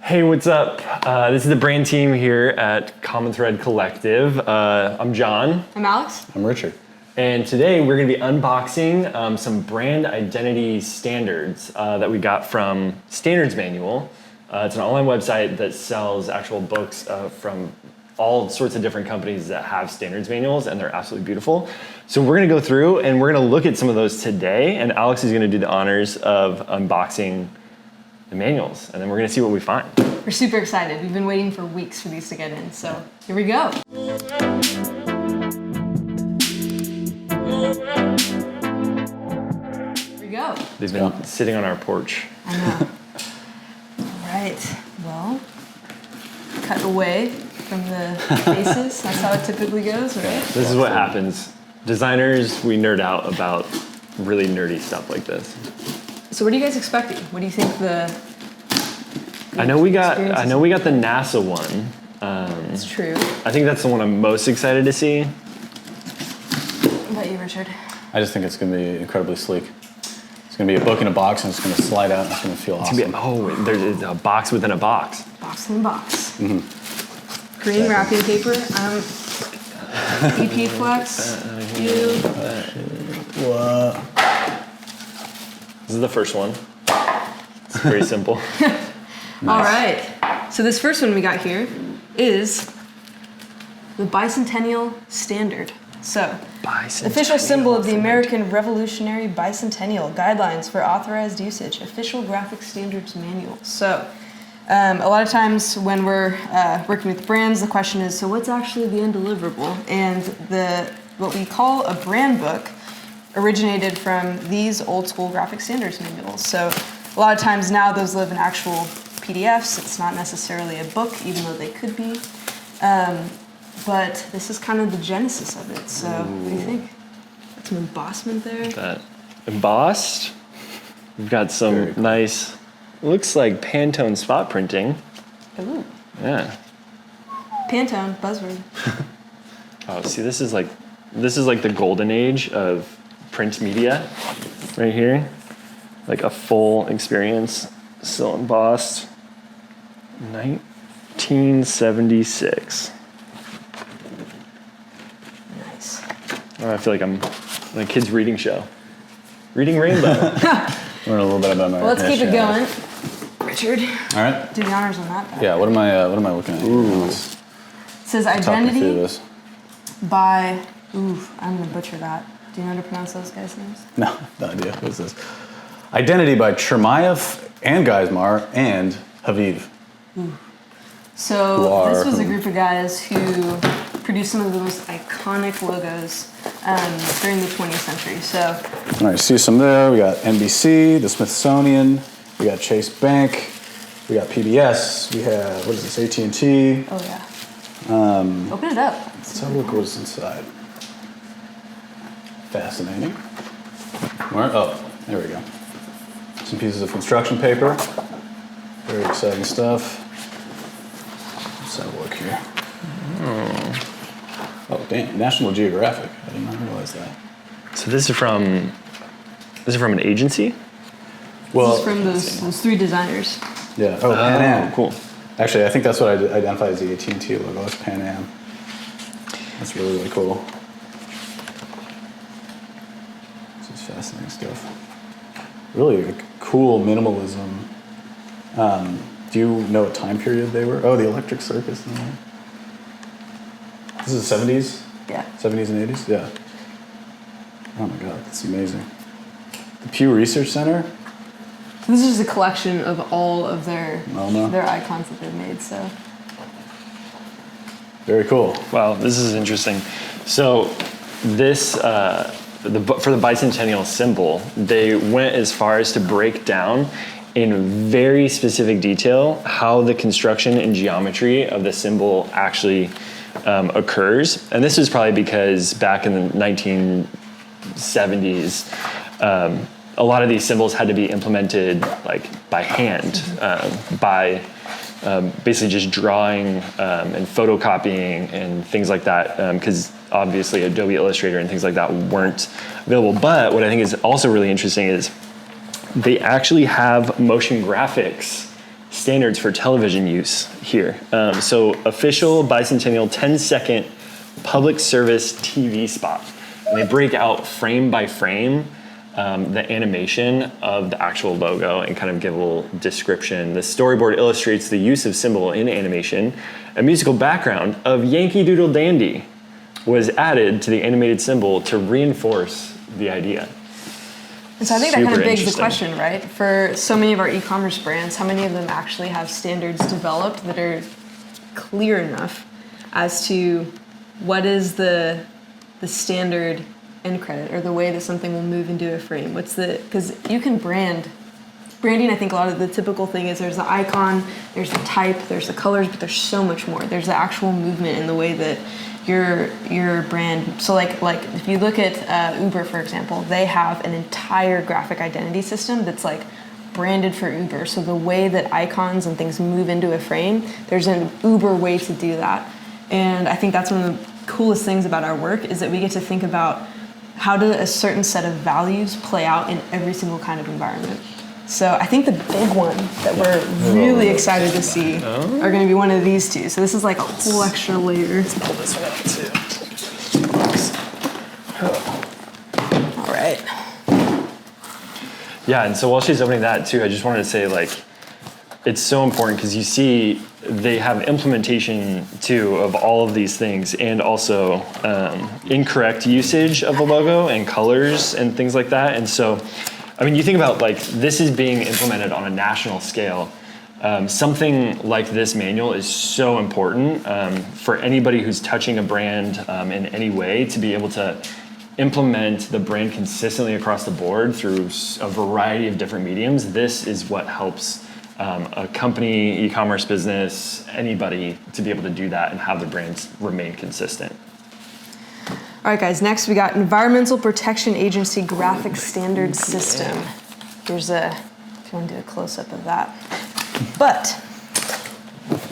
Hey, what's up? This is the brand team here at Common Thread Collective. I'm John. I'm Alex. I'm Richard. And today we're going to be unboxing some brand identity standards that we got from Standards Manual. It's an online website that sells actual books from all sorts of different companies that have standards manuals, and they're absolutely beautiful. So we're going to go through and we're going to look at some of those today, and Alex is going to do the honors of unboxing the manuals, and then we're going to see what we find. We're super excited. We've been waiting for weeks for these to get in, so here we go. Here we go. They've been sitting on our porch. I know. All right, well, cut away from the faces. That's how it typically goes, right? This is what happens. Designers, we nerd out about really nerdy stuff like this. So what are you guys expecting? What do you think the I know we got the NASA one. It's true. I think that's the one I'm most excited to see. What about you, Richard? I just think it's going to be incredibly sleek. It's going to be a book in a box, and it's going to slide out, and it's going to feel awesome. There's a box within a box. Box in a box. Mm-hmm. Green wrapping paper. EP Flex. What? This is the first one. It's very simple. Nice. All right. So this first one we got here is the Bicentennial Standard. So, official symbol of the American Revolutionary Bicentennial Guidelines for Authorized Usage, Official Graphic Standards Manual. So, a lot of times when we're working with brands, the question is, so what's actually the end deliverable? And what we call a brand book originated from these old school graphic standards manuals. So a lot of times now those live in actual PDFs. It's not necessarily a book, even though they could be. But this is kind of the genesis of it. So what do you think? Got some embossment there. That embossed. We've got some nice, looks like Pantone spot printing. Ooh. Yeah. Pantone, buzzword. Oh, see, this is like the golden age of print media right here. Like a full experience, still embossed. 1976. Nice. Oh, I feel like I'm on a kid's reading show. Reading Rainbow. Learn a little bit about my. Well, let's keep it going. Richard, All right. do the honors on that. Yeah. What am I looking at? Ooh. It says Talk me through identity this. by. Ooh, I'm gonna butcher that. Do you know how to pronounce those guys' names? No idea. What's this? Identity by Chermayev and Geismar and Haviv. So this was a group of guys who produced some of the most iconic logos during the 20th century. So, All right. See some there. We got NBC, the Smithsonian. We got Chase Bank. We got PBS. We have what is this? AT&T. oh yeah. Open it up. Let's have a look what's inside. Fascinating. Where? Oh, there we go. Some pieces of construction paper. Very exciting stuff. Let's have a look here. Oh, damn. National Geographic. I did not realize that. So this is from an agency? Well, This is from those three designers. yeah. Oh, Pan Am. Cool. Actually, I think that's what I identify as the AT&T logo. It's Pan Am. That's really, really cool. This is fascinating stuff. Really like, cool minimalism. Do you know what time period they were? Oh, the Electric Circus. This is the 70s? Yeah. 70s and 80s? Yeah. Oh my God, that's amazing. The Pew Research Center? This is a collection of all of their MoMA. their icons that they've made. So Very cool. Wow, this is interesting. So this, for the Bicentennial symbol, they went as far as to break down in very specific detail how the construction and geometry of the symbol actually occurs. And this is probably because back in the 1970s, a lot of these symbols had to be implemented like by hand, by basically just drawing and photocopying and things like that, because obviously Adobe Illustrator and things like that weren't available. But what I think is also really interesting is they actually have motion graphics standards for television use here. So official bicentennial 10-second public service TV spot. And they break out frame by frame the animation of the actual logo and kind of give a little description. The storyboard illustrates the use of symbol in animation. A musical background of Yankee Doodle Dandy was added to the animated symbol to reinforce the idea. And so I think that kind of Super begs the interesting. question, right? For so many of our e-commerce brands, how many of them actually have standards developed that are clear enough as to what is the standard end credit or the way that something will move into a frame? Because you can branding, I think a lot of the typical thing is there's the icon, there's the type, there's the colors, but there's so much more. There's the actual movement in the way that your brand. So like if you look at Uber, for example, they have an entire graphic identity system that's like branded for Uber. So the way that icons and things move into a frame, there's an Uber way to do that. And I think that's one of the coolest things about our work is that we get to think about how do a certain set of values play out in every single kind of environment. So I think the big one that we're really excited to see are going to be one of these two. So this is like a whole extra layer. Pull this one out too. All right. Yeah, and so while she's opening that too, I just wanted to say like, it's so important because you see they have implementation too of all of these things and also incorrect usage of the logo and colors and things like that. And so, I mean, you think about like this is being implemented on a national scale. Something like this manual is so important for anybody who's touching a brand in any way to be able to implement the brand consistently across the board through a variety of different mediums. This is what helps a company, e-commerce business, anybody to be able to do that and have the brands remain consistent. All right, guys, next we got Environmental Protection Agency Graphic Standard System. Here's if you want to do a close-up of that. But,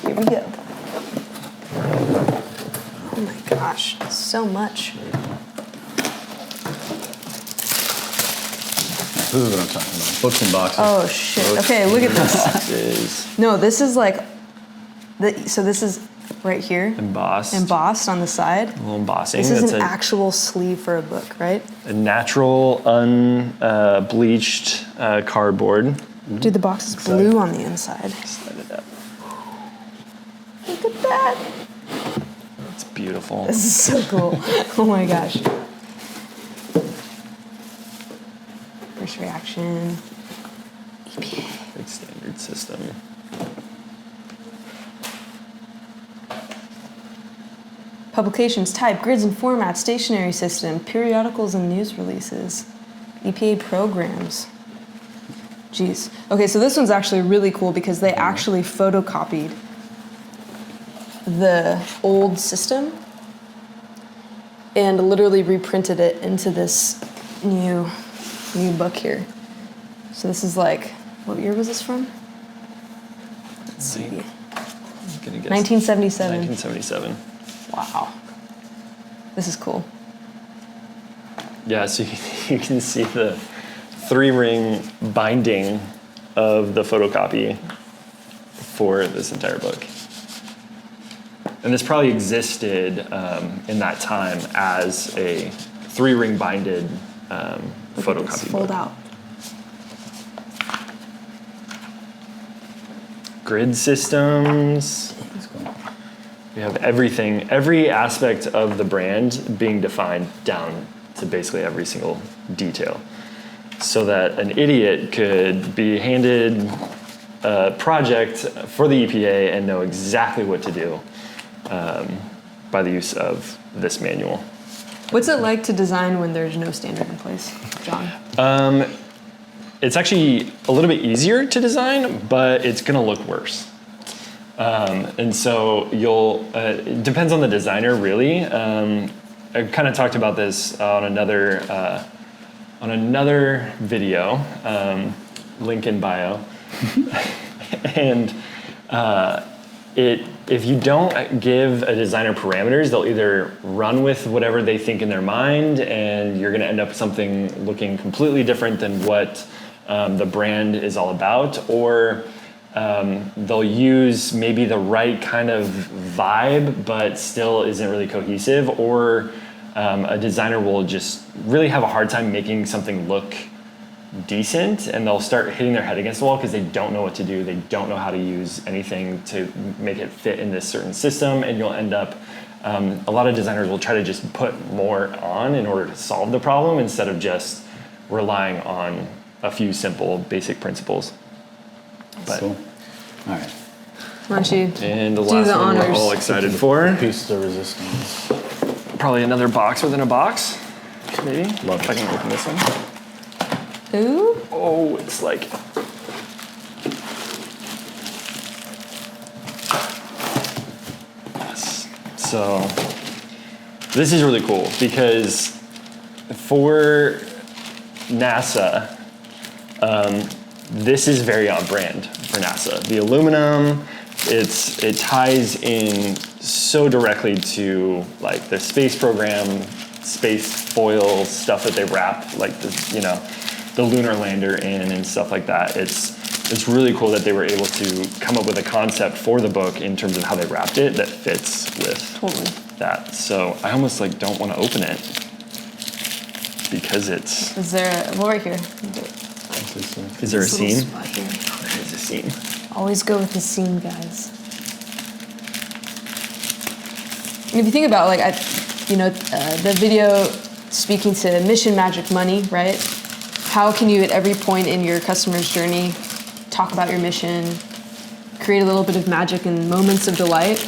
here we go. Oh my gosh, so much. This is what I'm talking about. Books and boxes. Oh shit, okay, look at this. Boxes, No, this is like, so this is right here, embossed, on the side. a little embossing. This is That's an actual sleeve for a book, right? a natural, unbleached cardboard. Dude, the box is blue on the inside. Slide it up. Look at that. It's beautiful. This is so cool. Oh my gosh. First reaction. EPA. Big standard system. Publications, type, grids and formats, stationery system, periodicals and news releases, EPA programs. Jeez. Okay, so this one's actually really cool because they actually photocopied the old system and literally reprinted it into this new book here. So this is like, what year was this from? Let's see. 1977. 1977. Wow. This is cool. Yeah, so you can see the 3-ring binding of the photocopy for this entire book. And this probably existed in that time as a 3-ring binded photocopy Fold book. out. Grid systems. We have everything, every aspect of the brand being defined down to basically every single detail. So that an idiot could be handed a project for the EPA and know exactly what to do by the use of this manual. What's it like to design when there's no standard in place, John? It's actually a little bit easier to design, but it's gonna look worse. And so it depends on the designer really. I kind of talked about this on another video, link in bio. And if you don't give a designer parameters, they'll either run with whatever they think in their mind, and you're gonna end up with something looking completely different than what the brand is all about, or they'll use maybe the right kind of vibe, but still isn't really cohesive, or a designer will just really have a hard time making something look decent, and they'll start hitting their head against the wall because they don't know what to do. They don't know how to use anything to make it fit in this certain system, and you'll end up, a lot of designers will try to just put more on in order to solve the problem instead of just relying on a few simple basic principles. But, Cool. All right. Why don't you and the do last the one we're honors? all excited for, Pieces of resistance. probably another box within a box, maybe. Love if I it. can open this one. Ooh. Oh, it's like, yes. So this is really cool because for NASA, this is very on brand for NASA. The aluminum, it ties in so directly to like the space program, space foil stuff that they wrap, like the lunar lander in and stuff like that. It's really cool that they were able to come up with a concept for the book in terms of how they wrapped it that fits with that. So I almost like don't want to open it because it's. Is there well right here? Is there a This little seam? spot here. There is a seam. Always go with the seam, guys. And if you think about the video speaking to mission magic money, right? How can you at every point in your customer's journey talk about your mission, create a little bit of magic and moments of delight,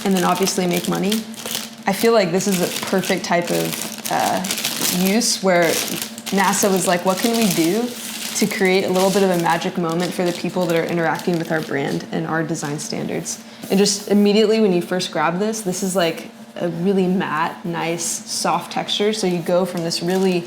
and then obviously make money? I feel like this is a perfect type of use where NASA was like, what can we do to create a little bit of a magic moment for the people that are interacting with our brand and our design standards? And just immediately when you first grab this is like a really matte, nice, soft texture. So you go from this really,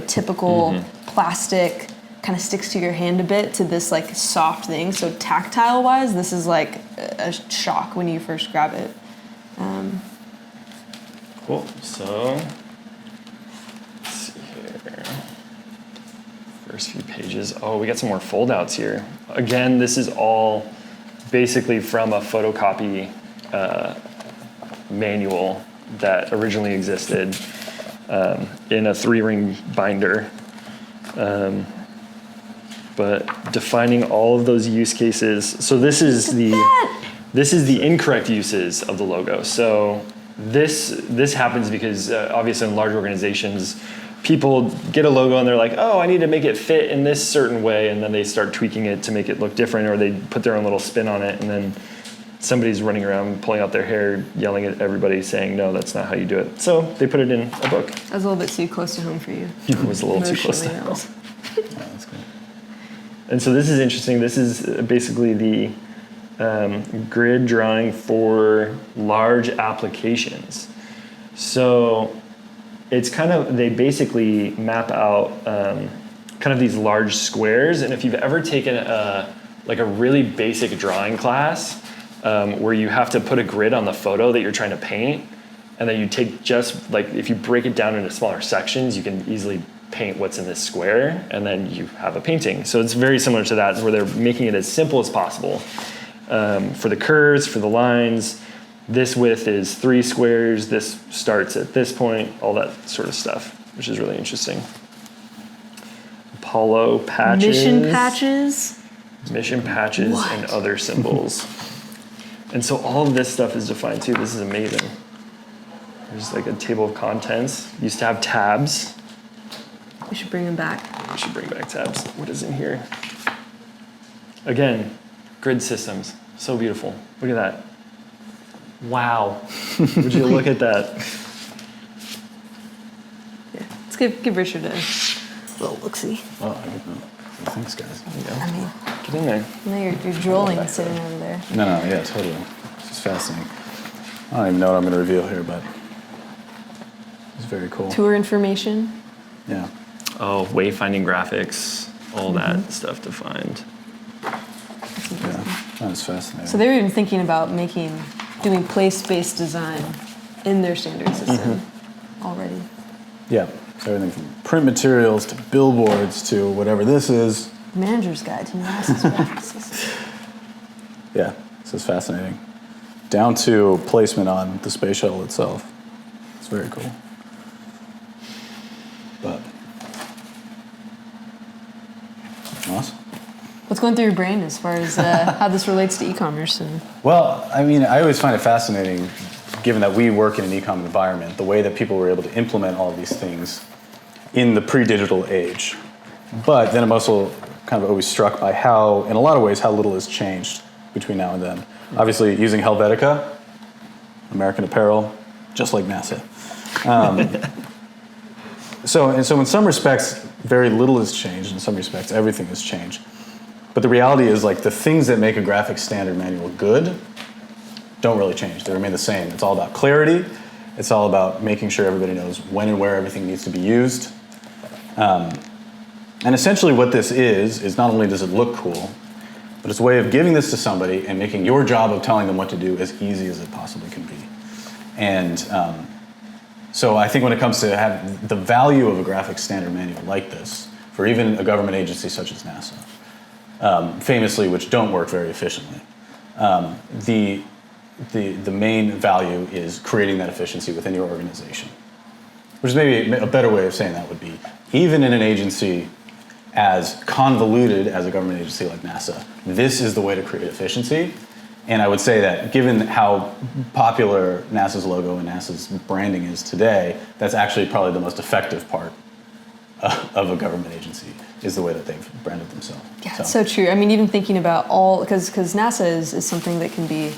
typical plastic, kind of sticks to your hand a bit, to this like soft thing. So tactile wise, this is like a shock when you first grab it. Cool. So let's see here. First few pages. Oh, we got some more foldouts here. Again, this is all basically from a photocopy manual that originally existed in a 3-ring binder. But defining all of those use cases. So this is the incorrect uses of the logo. So this happens because obviously in large organizations, people get a logo and they're like, oh, I need to make it fit in this certain way, and then they start tweaking it to make it look different, or they put their own little spin on it, and then somebody's running around pulling out their hair, yelling at everybody, saying, no, that's not how you do it. So they put it in a book. That was a little bit too close to home for you. It was a little too close to Emotionally, home. Yeah, that's good. And so this is interesting. This is basically the grid drawing for large applications. So it's they basically map out kind of these large squares. And if you've ever taken a really basic drawing class where you have to put a grid on the photo that you're trying to paint, and then you take just if you break it down into smaller sections, you can easily paint what's in this square, and then you have a painting. So it's very similar to that, where they're making it as simple as possible. For the curves, for the lines, this width is 3 squares, this starts at this point, all that sort of stuff, which is really interesting. Apollo patches. Mission patches What? and other symbols. And so all of this stuff is defined too. This is amazing. There's like a table of contents. Used to have tabs. We should bring them back. We should bring back tabs. What is in here? Again, grid systems. So beautiful. Look at that. Wow. Would you look at that? Yeah. Let's give Richard a little look-see. Oh, I don't know. Thanks, guys. There you go. I mean, Get in there. I know you're drooling sitting over there. No, yeah, totally. It's just fascinating. I don't even know what I'm going to reveal here, but it's very cool. Tour information. Yeah. Oh, wayfinding graphics, all that stuff defined. Yeah. That's fascinating. So they were even thinking about doing place-based design in their standard system already. Yeah. So everything from print materials to billboards to whatever this is, Manager's Guide to NASA's Weather System. Yeah, this is fascinating. Down to placement on the space shuttle itself. It's very cool. But, awesome. What's going through your brain as far as how this relates to e-commerce? Well, I mean, I always find it fascinating, given that we work in an e-com environment, the way that people were able to implement all of these things in the pre-digital age. But then I'm also kind of always struck by how, in a lot of ways, how little has changed between now and then. Obviously, using Helvetica, American Apparel, just like NASA. So in some respects, very little has changed. In some respects, everything has changed. But the reality is, like, the things that make a graphic standard manual good don't really change. They remain the same. It's all about clarity. It's all about making sure everybody knows when and where everything needs to be used. And essentially what this is not only does it look cool, but it's a way of giving this to somebody and making your job of telling them what to do as easy as it possibly can be. And so I think when it comes to have the value of a graphic standard manual like this, for even a government agency such as NASA, famously, which don't work very efficiently, the main value is creating that efficiency within your organization. Which is maybe a better way of saying that would be, even in an agency as convoluted as a government agency like NASA, this is the way to create efficiency. And I would say that given how popular NASA's logo and NASA's branding is today, that's actually probably the most effective part of a government agency, is the way that they've branded themselves. Yeah, it's so true. I mean, even thinking about all, because NASA is something that can be,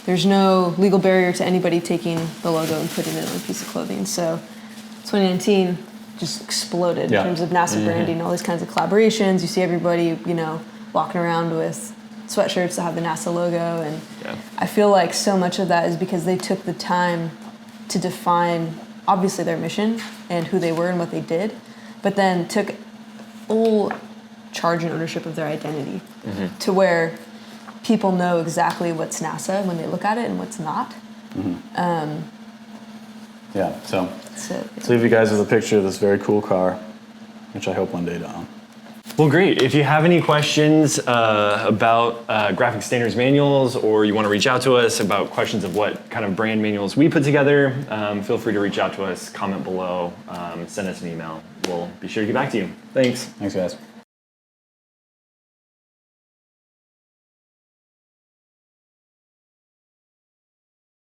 there's no legal barrier to anybody taking the logo and putting it on a piece of clothing. So 2019 just exploded in terms of NASA branding, all these kinds of collaborations. You see everybody, walking around with sweatshirts that have the NASA logo. And I feel like so much of that is because they took the time to define, obviously, their mission and who they were and what they did, but then took full charge and ownership of their identity to where people know exactly what's NASA when they look at it and what's not. So let's leave you guys with a picture of this very cool car, which I hope one day to own. Well, great. If you have any questions about graphic standards manuals, or you want to reach out to us about questions of what kind of brand manuals we put together, feel free to reach out to us, comment below, send us an email. We'll be sure to get back to you. Thanks. Thanks, guys.